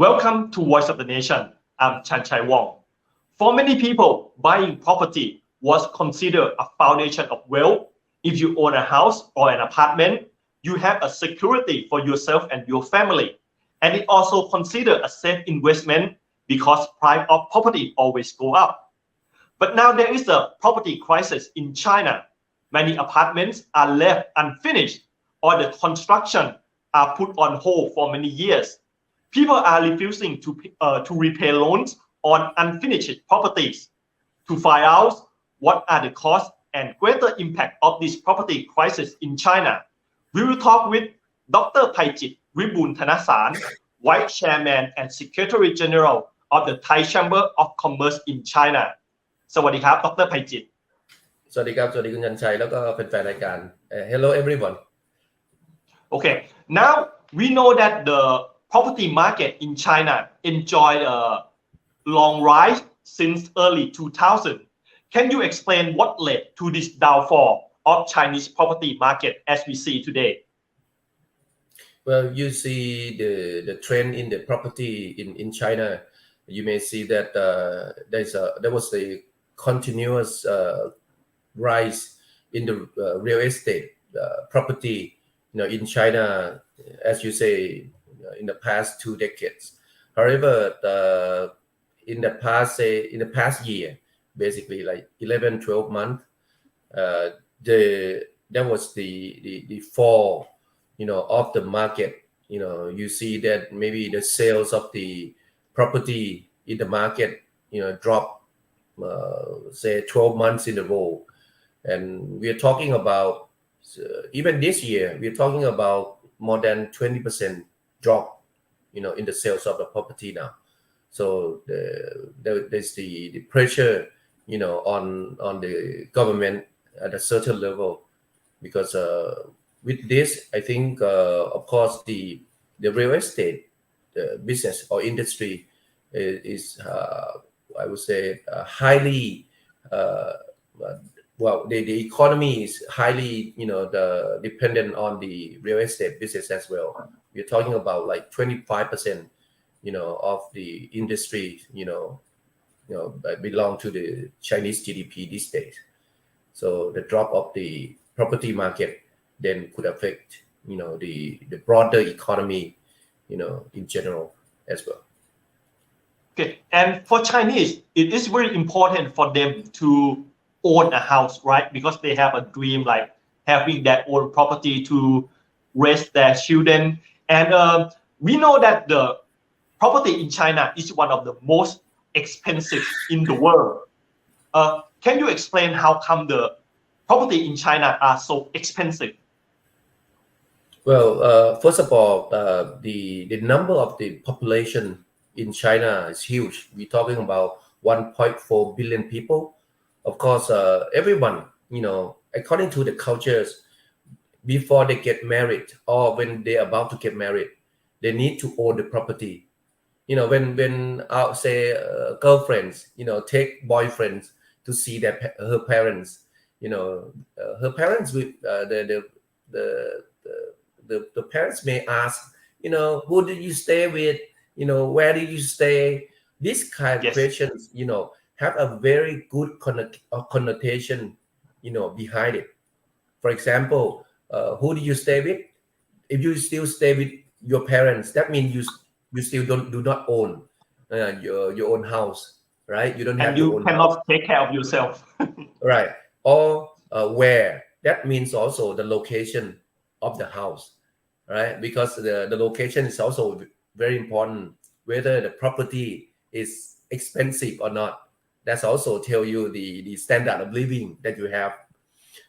Welcome to Voice of the Nation. I'm Chanchai Wong. For many people, buying property was considered a foundation of wealth. If you own a house or an apartment, you have a security for yourself and your family. And it also considered a safe investment because price of property always go up. But now there is a property crisis in China. Many apartments are left unfinished or the construction are put on hold for many years. People are refusing to repay loans on unfinished properties. To find out what are the costs and greater impact of this property crisis in China, we will talk with Dr. Phaichit Wibunthanasan, Vice Chairman and Secretary General of the Thai Chamber of Commerce in China. สวัสดีครับ Dr. Phaichit สวัสดีครับ สวัสดีคุณชันชัย แล้วก็แฟนๆรายการ Hello everyone. Okay, now we know that the property market in China enjoyed a long rise since early 2000. Can you explain what led to this downfall of Chinese property market as we see today? Well, you see the trend in the property in China. You may see that there was a continuous rise in the real estate property, in China, as you say, in the past 2 decades. However, in the past year, basically like 11-12 months, there was the fall, of the market. You see that maybe the sales of the property in the market, dropped, say 12 months in a row. And we are talking about, even this year, we're talking about more than 20% drop, in the sales of the property now. So there's the pressure, on the government at a certain level, because with this, I think, of course, the real estate business or industry is I would say, highly, the economy is highly, dependent on the real estate business as well. We're talking about like 25%, of the industry, belong to the Chinese GDP these days. So the drop of the property market then could affect, the broader economy, in general as well. Okay, and for Chinese, it is very important for them to own a house, right? Because they have a dream like having their own property to raise their children. And we know that the property in China is one of the most expensive in the world. Can you explain how come the property in China are so expensive? Well, first of all, the number of the population in China is huge. We're talking about 1.4 billion people. Of course, everyone, according to the cultures, before they get married or when they're about to get married, they need to own the property. When I'll say girlfriends, take boyfriends to see her parents, her parents with the parents may ask, who did you stay with? Where did you stay? This kind of questions, have a very good connotation, behind it. For example, who do you stay with? If you still stay with your parents, that means you still do not own your own house, right? You don't have your own house. And you cannot take care of yourself. Right. Or where? That means also the location of the house, right? Because the location is also very important. Whether the property is expensive or not, that's also tell you the standard of living that you have.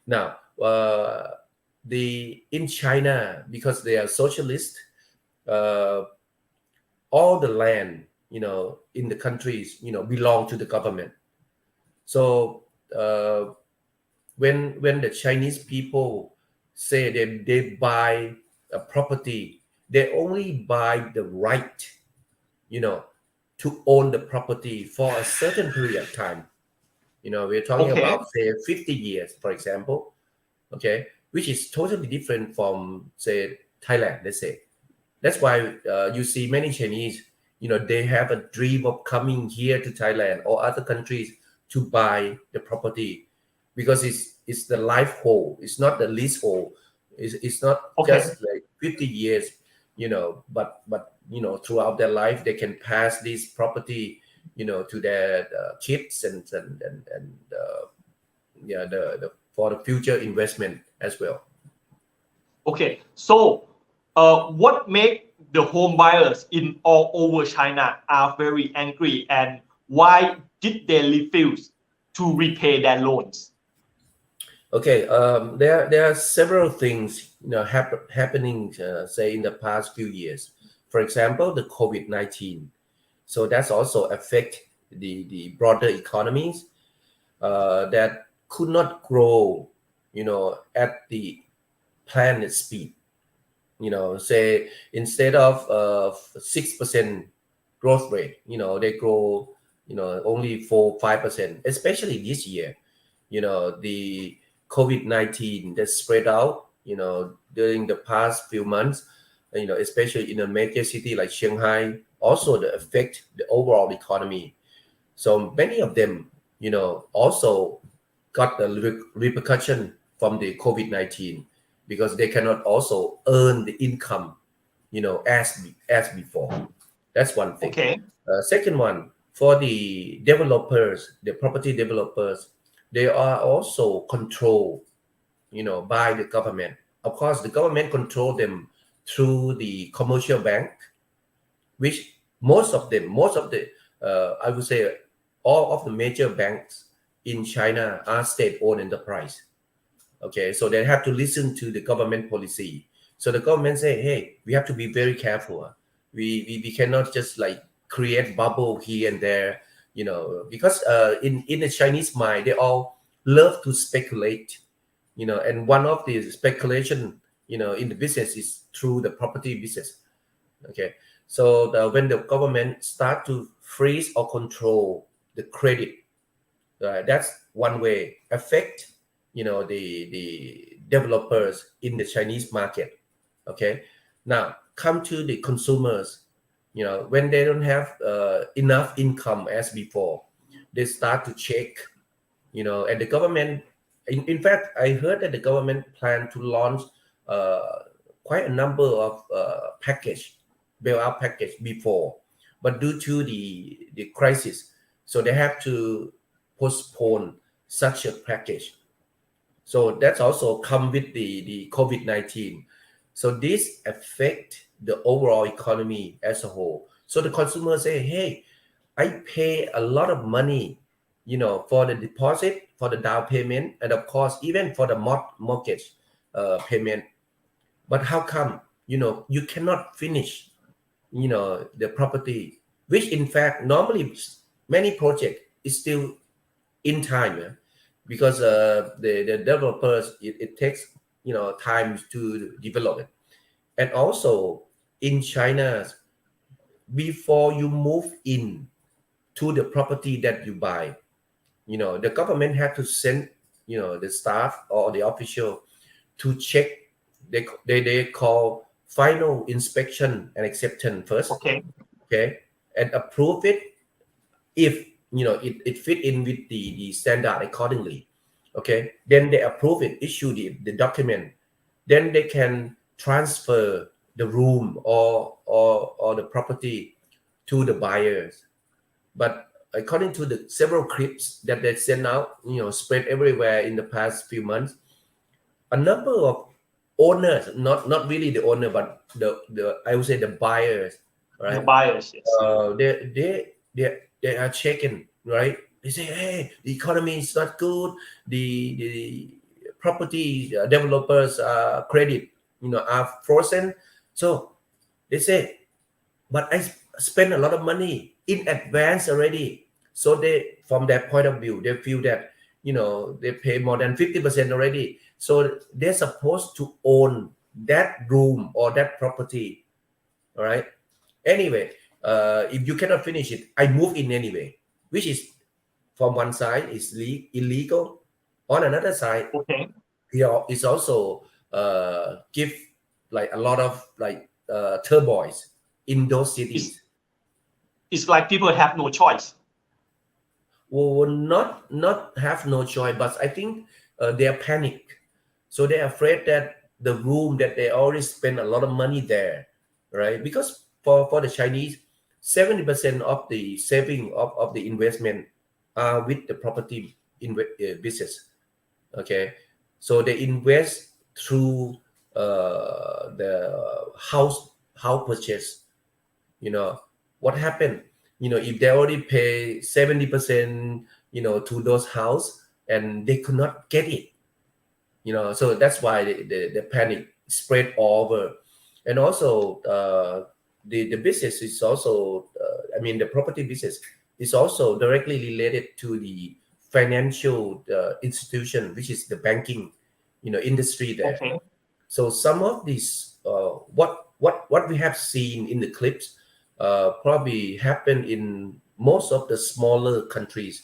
Now, in China, because they are socialist, all the land, in the countries, belong to the government. So when the Chinese people say they buy a property, they only buy the right, to own the property for a certain period of time. We're talking about, say, 50 years, for example, okay, which is totally different from, say, Thailand, let's say. That's why you see many Chinese, they have a dream of coming here to Thailand or other countries to buy the property, because it's the life hold. It's not the leasehold. It's not Okay. just like 50 years, but throughout their life they can pass this property, to their kids and yeah, the for the future investment as well. Okay. So, what make the home buyers in all over China are very angry, and why did they refuse to repay their loans? Okay, there are several things happening, say in the past few years. For example, the COVID-19. So that's also affect the broader economies that could not grow, at the planned speed. Say instead of 6% growth rate, they grow, only 4-5%. Especially this year, the COVID-19 that spread out, during the past few months, especially in a major city like Shanghai, also the affect the overall economy. So many of them, also got the repercussion from the COVID-19, because they cannot also earn the income, as before. That's one thing. Okay. Second one, for the developers, the property developers, they are also controlled, by the government. Of course, the government control them through the commercial bank, which most of the, I would say, all of the major banks in China are state-owned enterprise. Okay, so they have to listen to the government policy. So the government say, hey, we have to be very careful. We cannot just like create bubble here and there, because in the Chinese mind, they all love to speculate, and one of the speculation, in the business is through the property business. Okay, so when the government start to freeze or control the credit, that's one way affect, the developers in the Chinese market. Okay, now come to the consumers. When they don't have enough income as before, they start to check, and the government, in fact, I heard that the government plan to launch quite a number of package bailout package before, but due to the crisis, so they have to postpone such a package. So that's also come with the COVID-19. So this affect the overall economy as a whole. So the consumer say, hey, I pay a lot of money, for the deposit, for the down payment, and of course, even for the mortgage payment. But how come, you cannot finish, the property, which in fact, normally many project is still in time, because the developers, it takes, time to develop it. And also in China, before you move in to the property that you buy, the government had to send, the staff or the official to check. They call final inspection and acceptance first. Okay. Okay, and approve it if, it fit in with the standard accordingly. Okay, then they approve it, issue the document, then they can transfer the room or the property to the buyers. But according to the several clips that they sent out, spread everywhere in the past few months, a number of owners, not really the owner, but the I would say the buyers, The right? buyers, yes. They are shaken, right? They say, hey, the economy is not good. The property developers credit, are frozen. So they say, but I spend a lot of money in advance already. So they, from their point of view, they feel that, they pay more than 50% already. So they're supposed to own that room or that property. All right. Anyway, if you cannot finish it, I move in anyway, which is, from one side is illegal. On another side, Okay. it's also give like a lot of like turmoil in those It's cities. It's like people have no choice. Well, not have no choice, but I think they are panic, so they're afraid that the room that they already spend a lot of money there, right? Because for the Chinese, 70% of the saving of the investment are with the property business. Okay, so they invest through the house purchase. What happened, if they already pay 70%, to those house, and they could not get it, so that's why the panic spread over. And also the business is also the property business is also directly related to the financial institution, which is the banking industry there. Okay. So some of these what we have seen in the clips probably happen in most of the smaller countries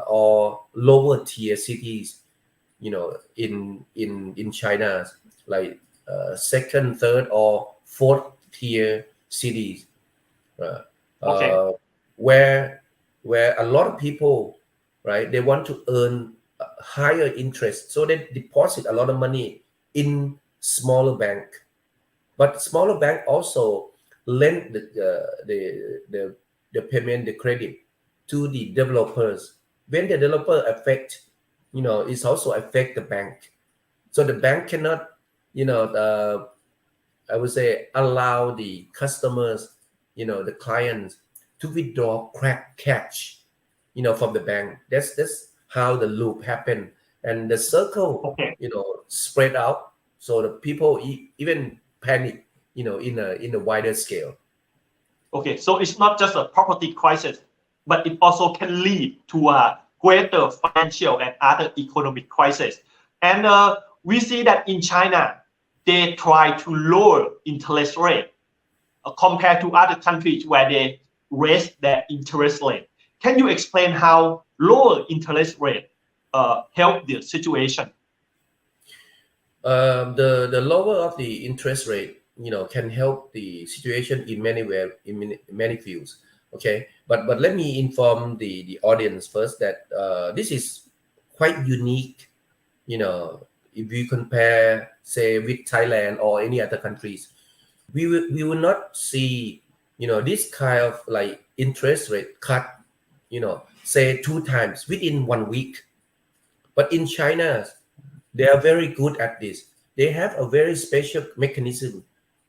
or lower tier cities, in China, like second, third, or fourth tier cities, uh, Okay. uh, where a lot of people, right, they want to earn a higher interest, so they deposit a lot of money in smaller bank. But smaller bank also lend the payment, the credit to the developers. When the developer affect, it's also affect the bank. So the bank cannot, I would say, allow the customers, the clients, to withdraw crack cash, from the bank. That's how the loop happen, and the circle, Okay. spread out. So the people even panic, in a wider scale. Okay. So it's not just a property crisis, but it also can lead to a greater financial and other economic crisis. And we see that in China, they try to lower interest rate compared to other countries where they raise their interest rate. Can you explain how lower interest rate help the situation? The lower of the interest rate, can help the situation in many way, in many fields. Okay, but let me inform the audience first that this is quite unique. If we compare, say, with Thailand or any other countries, we will not see, this kind of like interest rate cut, say 2 times within 1 week. But in China, they are very good at this. They have a very special mechanism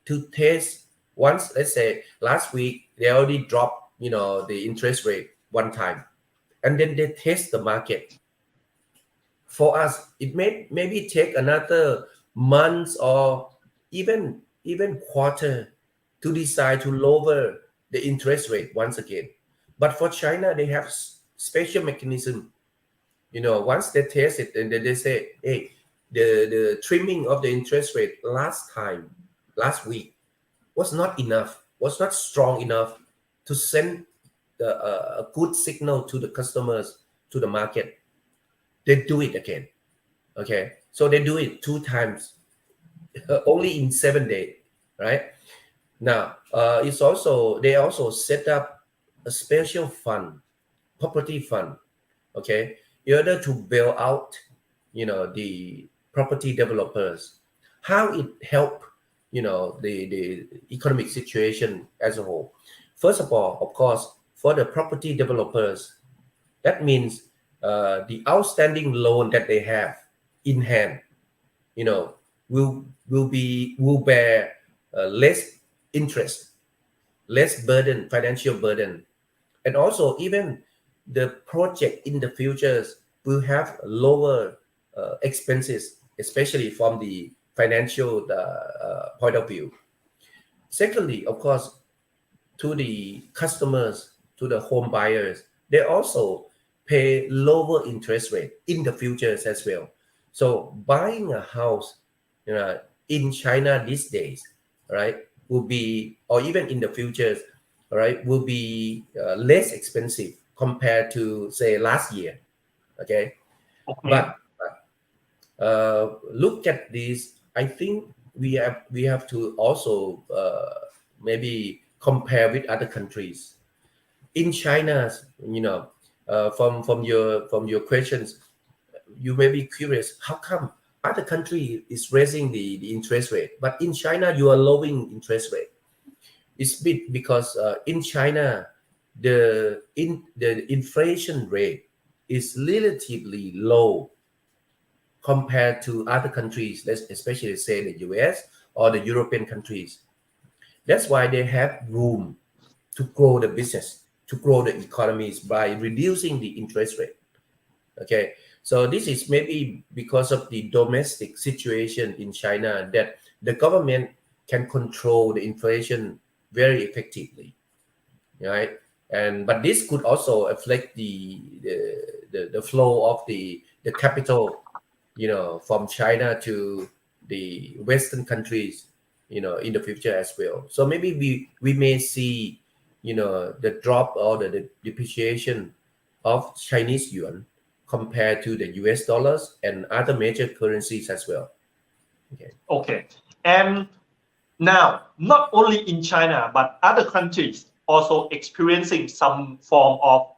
to test. Once, let's say last week, they already dropped, the interest rate 1 time, and then they test the market. For us, it may maybe take another months or even quarter to decide to lower the interest rate once again. But for China, they have special mechanism. Once they test it, and then they say, hey, the trimming of the interest rate last week was not enough, was not strong enough to send a good signal to the customers, to the market. They do it again. Okay, so they do it 2 times, only in 7 days, right? Now, they also set up a special fund, property fund, okay, in order to bail out, the property developers. How it help, the economic situation as a whole. First of all, of course, for the property developers, that means the outstanding loan that they have in hand, you know, will bear less interest, less burden, financial burden, and also even the project in the futures will have lower expenses, especially from the financial point of view. Secondly, of course, to the customers, to the home buyers, they also pay lower interest rate in the futures as well. So buying a house, in China these days, right, will be, or even in the futures, right, will be less expensive compared to, say, last year. Okay, Okay. but look at this. I think we have to also maybe compare with other countries. in China, from your questions, you may be curious, how come other country is raising the interest rate, but in China you are lowering interest rate? It's because in China the inflation rate is relatively low compared to other countries, especially say the US or the European countries. That's why they have room to grow the business, to grow the economies by reducing the interest rate. Okay, so this is maybe because of the domestic situation in China that the government can control the inflation very effectively, right? And but this could also affect the flow of the capital, from China to the Western countries, in the future as well. So maybe we may see, the drop or the depreciation of Chinese yuan compared to the US dollars and other major currencies as well. Okay. Okay. And now, not only in China, but other countries also experiencing some form of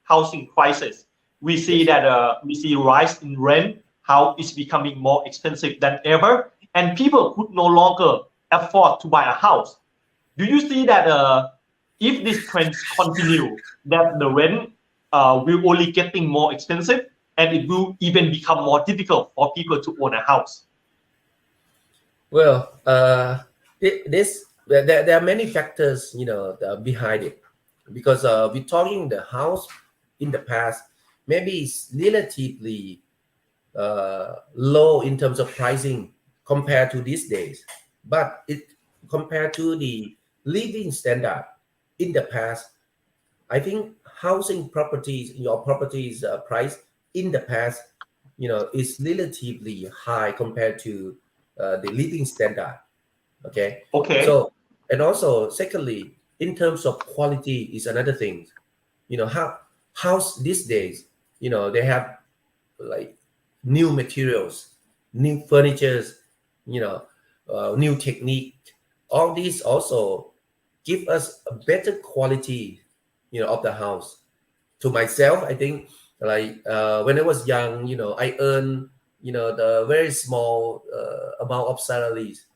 housing crisis. We see that we see rise in rent, how it's becoming more expensive than ever, and people could no longer afford to buy a house. Do you see that if these trends continue, that the rent will only getting more expensive, and it will even become more difficult for people to own a house? Well, there are many factors, behind it, because we're talking the house in the past maybe it's relatively low in terms of pricing compared to these days, but it compared to the living standard in the past, I think housing properties, your properties price in the past, is relatively high compared to the living standard. Okay, Okay. so and also secondly, in terms of quality is another thing. How house these days, they have like new materials, new furnitures, new technique. All these also give us a better quality, of the house. To myself, I think like when I was young, I earned, the very small amount of salaries.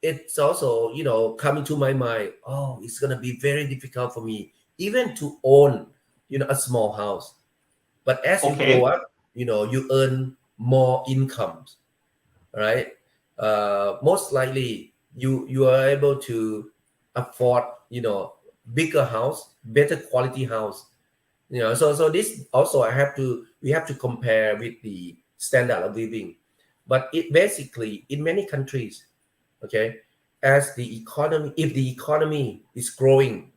It's also, coming to my mind, oh, it's gonna be very difficult for me even to own, a small house. But as you grow Okay. up, you earn more incomes, right? Most likely you are able to afford, bigger house, better quality house. So this also we have to compare with the standard of living. But it basically in many countries, okay, as the economy, if the economy is growing,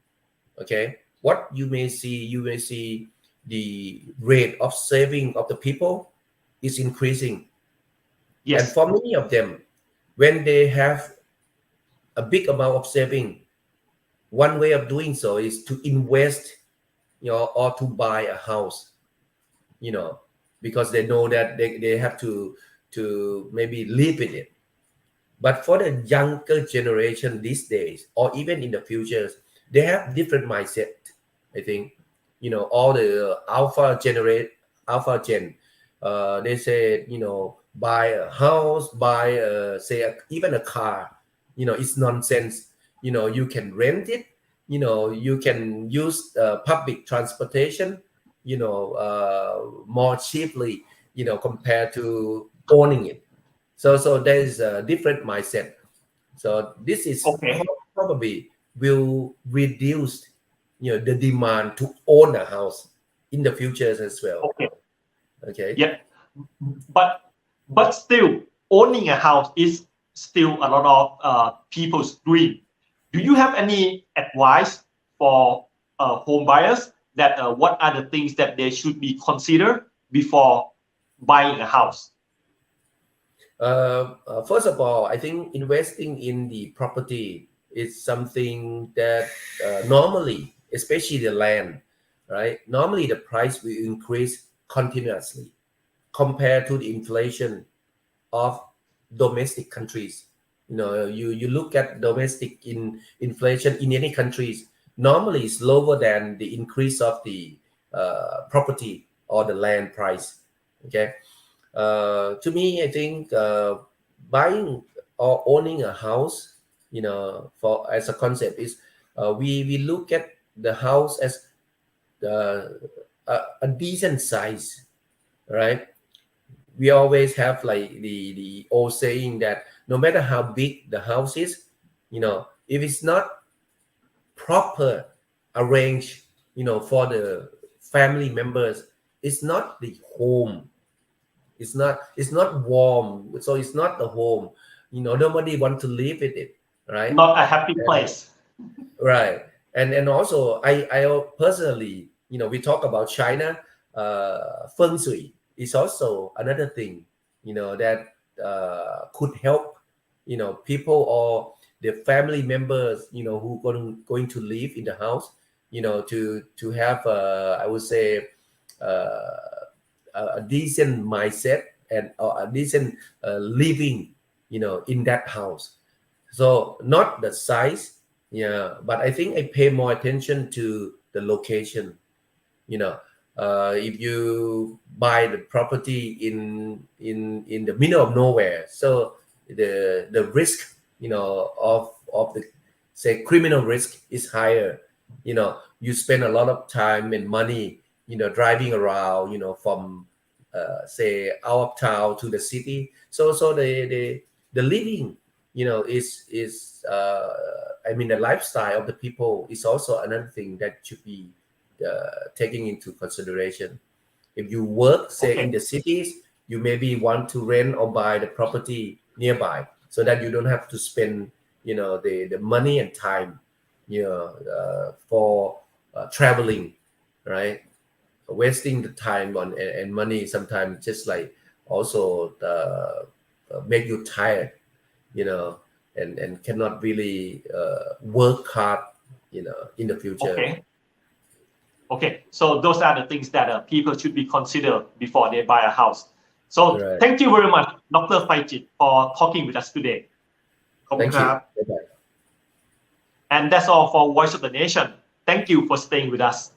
okay, what you may see the rate of saving of the people is increasing. And Yes. for many of them, when they have a big amount of saving, one way of doing so is to invest, or to buy a house, you know, because they know that they have to maybe live in it. But for the younger generation these days, or even in the future, they have different mindset. I think, all the alpha gen, they say, buy a house, buy even a car. It's nonsense. You can rent it. You can use public transportation. More cheaply. Compared to owning it. So there is a different mindset. So this is Okay. probably will reduce, the demand to own a house in the future as well. Okay. Okay. Yeah. But still, owning a house is still a lot of people's dream. Do you have any advice for home buyers that what are the things that they should be considered before buying a house? First of all, I think investing in the property is something that normally, especially the land, right? Normally, the price will increase continuously compared to the inflation of domestic countries. You look at domestic inflation in any countries, normally is lower than the increase of the property or the land price. Okay, to me, I think buying or owning a house, for as a concept is we look at the house as a decent size, right? We always have like the old saying that no matter how big the house is, if it's not proper arranged, for the family members, it's not the home. It's not warm, so it's not the home. Nobody want to live with it, right? Not a happy place. Right. And also I personally, we talk about China, feng shui is also another thing, that could help, people or the family members, who going to live in the house, to have I would say a decent mindset and a decent living, in that house. So not the size, but I think I pay more attention to the location. If you buy the property in the middle of nowhere, so the risk, of the, say, criminal risk is higher. You spend a lot of time and money, driving around, from say out of town to the city. So the living, is I mean, the lifestyle of the people is also another thing that should be taking into consideration. If you work, say, in the cities, you maybe want to rent or buy the property nearby so that you don't have to spend, the money and time, for traveling, right? Wasting the time on and money sometimes just like also make you tired, and cannot really work hard, in the future. Okay, so those are the things that people should be considered before they buy a house. So Right. Thank you very much, Dr. Phaichit, for talking with us today. Thank you. Bye-bye. And that's all for Voice of the Nation. Thank you for staying with us.